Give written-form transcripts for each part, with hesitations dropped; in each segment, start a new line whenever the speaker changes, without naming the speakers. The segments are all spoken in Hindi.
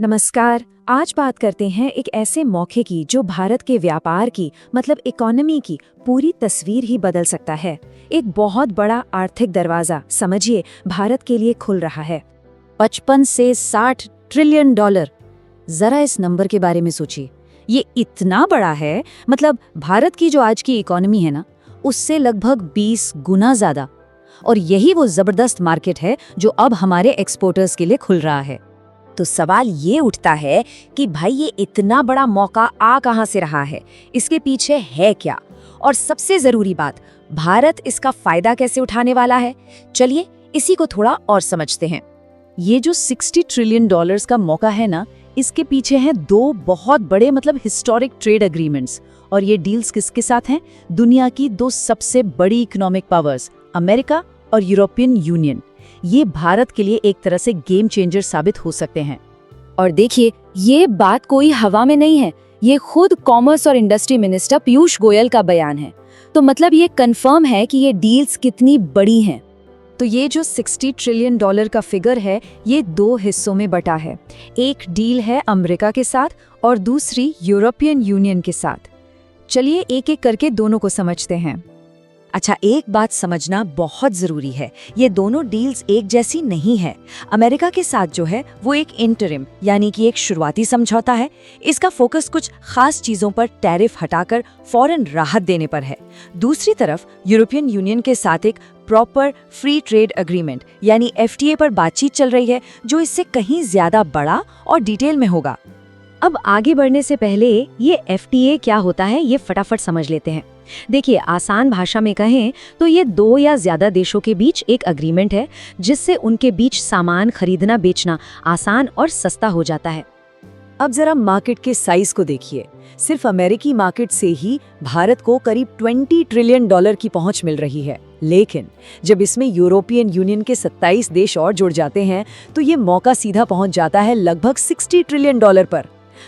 नमस्कार। आज बात करते हैं एक ऐसे मौके की जो भारत के व्यापार की मतलब इकोनॉमी की पूरी तस्वीर ही बदल सकता है। एक बहुत बड़ा आर्थिक दरवाजा समझिए भारत के लिए खुल रहा है।
55 से 60 ट्रिलियन डॉलर। जरा इस नंबर के बारे में सोचिए। ये इतना बड़ा है, मतलब भारत की जो आज की इकोनॉमी है ना, उससे लगभग 20 गुना ज्यादा। और यही वो जबरदस्त मार्केट है जो अब हमारे एक्सपोर्टर्स के लिए खुल रहा है।
तो सवाल ये उठता है कि भाई ये इतना बड़ा मौका आ कहां से रहा है, इसके पीछे है क्या, और सबसे जरूरी बात, भारत इसका फायदा कैसे उठाने वाला है। चलिए इसी को थोड़ा और समझते हैं।
ये जो 60 ट्रिलियन डॉलर्स का मौका है ना, इसके पीछे हैं दो बहुत बड़े मतलब हिस्टोरिक ट्रेड एग्रीमेंट्स। और ये डील्स किसके साथ हैं? दुनिया की दो सबसे बड़ी इकोनॉमिक पावर्स, अमेरिका और यूरोपियन यूनियन। ये भारत के लिए एक तरह से गेम चेंजर साबित हो सकते हैं।
और देखिए, ये बात कोई हवा में नहीं है, ये खुद कॉमर्स और इंडस्ट्री मिनिस्टर पीयूष गोयल का बयान है। तो मतलब ये कंफर्म है कि ये डील्स कितनी बड़ी हैं। तो ये जो 60 ट्रिलियन डॉलर का फिगर है, ये दो हिस्सों में बटा है। एक डील है अमेरिका के साथ और दूसरी यूरोपियन यूनियन के साथ। चलिए एक एक करके दोनों को समझते हैं।
अच्छा, एक बात समझना बहुत जरूरी है, ये दोनों डील्स एक जैसी नहीं है। अमेरिका के साथ जो है वो एक इंटरिम यानी कि एक शुरुआती समझौता है। इसका फोकस कुछ खास चीजों पर टैरिफ हटाकर फौरन राहत देने पर है। दूसरी तरफ यूरोपियन यूनियन के साथ एक प्रॉपर फ्री ट्रेड एग्रीमेंट यानी FTA पर बातचीत चल रही है, जो इससे कहीं ज्यादा बड़ा और डिटेल में होगा।
अब आगे बढ़ने से पहले ये FTA क्या होता है ये फटाफट समझ लेते हैं। देखिए, आसान भाषा में कहें तो ये दो या ज्यादा देशों के बीच एक एग्रीमेंट है जिससे उनके बीच सामान खरीदना बेचना आसान और सस्ता हो जाता है।
अब जरा मार्केट के साइज को देखिए। सिर्फ अमेरिकी मार्केट से ही भारत को करीब 20 ट्रिलियन डॉलर की पहुंच मिल रही है। लेकिन जब इसमें यूरोपियन यूनियन के 27 देश और जुड़ जाते हैं तो ये मौका सीधा पहुंच जाता है लगभग 60 ट्रिलियन डॉलर पर।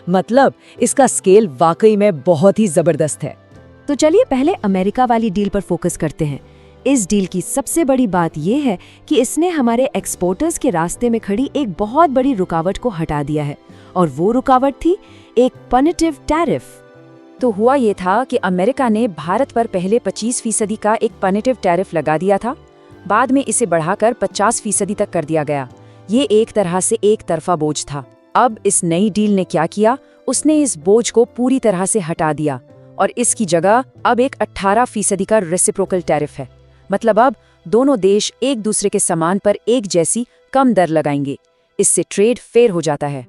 मतलब इसका स्केल वाकई में बहुत ही जबरदस्त है।
तो चलिए पहले अमेरिका वाली डील पर फोकस करते हैं। इस डील की सबसे बड़ी बात यह है कि इसने हमारे एक्सपोर्टर्स के रास्ते में खड़ी एक बहुत बड़ी रुकावट को हटा दिया है, और वो रुकावट थी एक पनिटिव टैरिफ। तो हुआ ये था कि अमेरिका ने भारत पर पहले 25% का एक पनिटिव टैरिफ लगा दिया था। बाद में इसे बढ़ाकर 50% तक कर दिया गया। ये एक तरह से एक तरफा बोझ था। अब इस नई डील ने क्या किया, उसने इस बोझ को पूरी तरह से हटा दिया और इसकी जगह अब एक 18% का रेसिप्रोकल टैरिफ है। मतलब अब दोनों देश एक दूसरे के सामान पर एक जैसी कम दर लगाएंगे। इससे ट्रेड फेयर हो जाता है।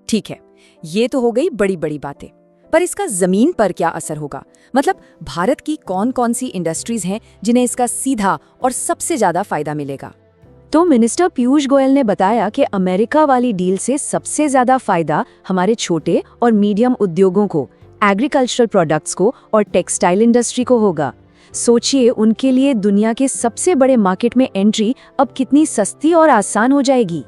ठीक है, ये तो हो गई बड़ी बड़ी बातें, पर इसका जमीन पर क्या असर होगा? मतलब भारत की कौन कौन सी इंडस्ट्रीज हैं जिन्हें इसका सीधा और सबसे ज्यादा फायदा मिलेगा? तो मिनिस्टर पीयूष गोयल ने बताया कि अमेरिका वाली डील से सबसे ज्यादा फायदा हमारे छोटे और मीडियम उद्योगों को, एग्रीकल्चरल प्रोडक्ट्स को और टेक्सटाइल इंडस्ट्री को होगा। सोचिए, उनके लिए दुनिया के सबसे बड़े मार्केट में एंट्री अब कितनी सस्ती और आसान हो जाएगी।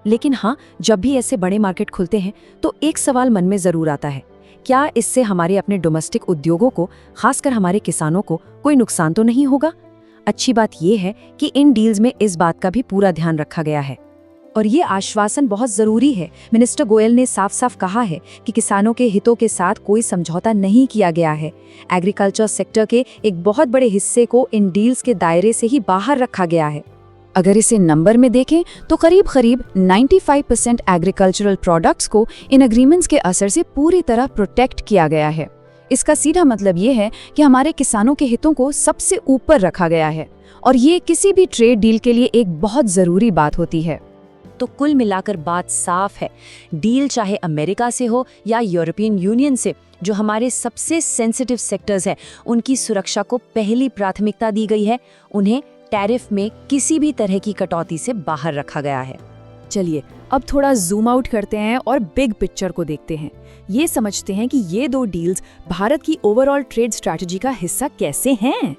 लेकिन हाँ, जब भी ऐसे बड़े मार्केट खुलते हैं तो एक सवाल मन में जरूर आता है, क्या इससे हमारे अपने डोमेस्टिक उद्योगों को, खासकर हमारे किसानों को कोई नुकसान तो नहीं होगा? अच्छी बात यह है कि इन डील्स में इस बात का भी पूरा ध्यान रखा गया है और ये आश्वासन बहुत जरूरी है। मिनिस्टर गोयल ने साफ साफ कहा है कि किसानों के हितों के साथ कोई समझौता नहीं किया गया है। एग्रीकल्चर सेक्टर के एक बहुत बड़े हिस्से को इन डील्स के दायरे से ही बाहर रखा गया है। अगर इसे नंबर में देखें तो करीब 95% एग्रीकल्चरल प्रोडक्ट्स को इन एग्रीमेंट्स के असर से पूरी तरह प्रोटेक्ट किया गया है। इसका सीधा मतलब ये है कि हमारे किसानों के हितों को सबसे ऊपर रखा गया है, और ये किसी भी ट्रेड डील के लिए एक बहुत जरूरी बात होती है। तो कुल मिलाकर बात साफ है, डील चाहे अमेरिका से हो या यूरोपियन यूनियन से, जो हमारे सबसे सेंसिटिव सेक्टर्स हैं, उनकी सुरक्षा को पहली प्राथमिकता दी गई है। उन्हें टैरिफ में किसी भी तरह की कटौती से बाहर रखा गया है। चलिए अब थोड़ा जूम आउट करते हैं और बिग पिक्चर को देखते हैं। ये समझते हैं कि ये दो डील्स भारत की ओवरऑल ट्रेड स्ट्रैटेजी का हिस्सा कैसे हैं।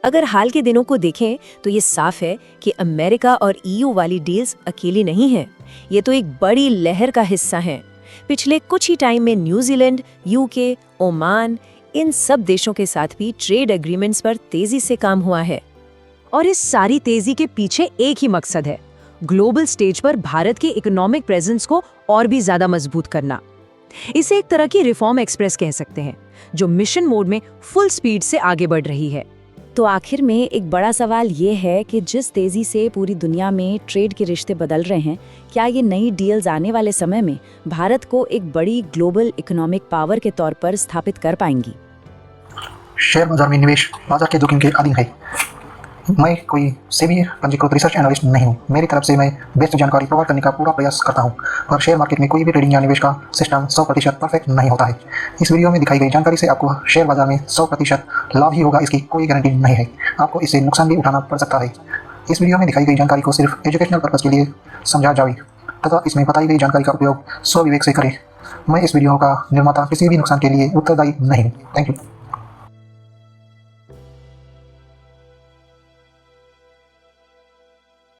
अगर हाल के दिनों को देखें तो ये साफ है कि अमेरिका और EU वाली डील्स अकेली नहीं है, ये तो एक बड़ी लहर का हिस्सा है। पिछले कुछ ही टाइम में न्यूजीलैंड, UK, ओमान, इन सब देशों के साथ भी ट्रेड एग्रीमेंट्स पर तेजी से काम हुआ है। और इस सारी तेजी के पीछे एक ही मकसद है, ग्लोबल स्टेज पर भारत के इकोनॉमिक प्रेजेंस को और भी ज्यादा मजबूत करना। इसे एक तरह की रिफॉर्म एक्सप्रेस कह सकते हैं, जो मिशन मोड में फुल स्पीड से आगे बढ़ रही है।
तो आखिर में एक बड़ा सवाल ये है कि जिस तेजी से पूरी दुनिया में ट्रेड के रिश्ते बदल रहे हैं, क्या ये नई डील्स आने वाले समय में भारत को एक बड़ी ग्लोबल इकोनॉमिक पावर के तौर पर स्थापित कर पाएंगी?
शेयर बाजार में निवेश बाजार के जोखिम के अधीन है। मैं कोई सेबी पंजीकृत रिसर्च एनालिस्ट नहीं हूँ। मेरी तरफ से मैं बेस्ट जानकारी प्रोवाइड करने का पूरा प्रयास करता हूँ, और शेयर मार्केट में कोई भी ट्रेडिंग या निवेश का सिस्टम 100% परफेक्ट नहीं होता है। इस वीडियो में दिखाई गई जानकारी से आपको शेयर बाजार में 100% लाभ ही होगा, इसकी कोई गारंटी नहीं है। आपको इससे नुकसान भी उठाना पड़ सकता है। इस वीडियो में दिखाई गई जानकारी को सिर्फ एजुकेशनल पर्पज़ के लिए समझा जाए तथा इसमें बताई गई जानकारी का उपयोग स्वविवेक से करें। मैं इस वीडियो का निर्माता किसी भी नुकसान के लिए उत्तरदायी नहीं हूँ। Thank you.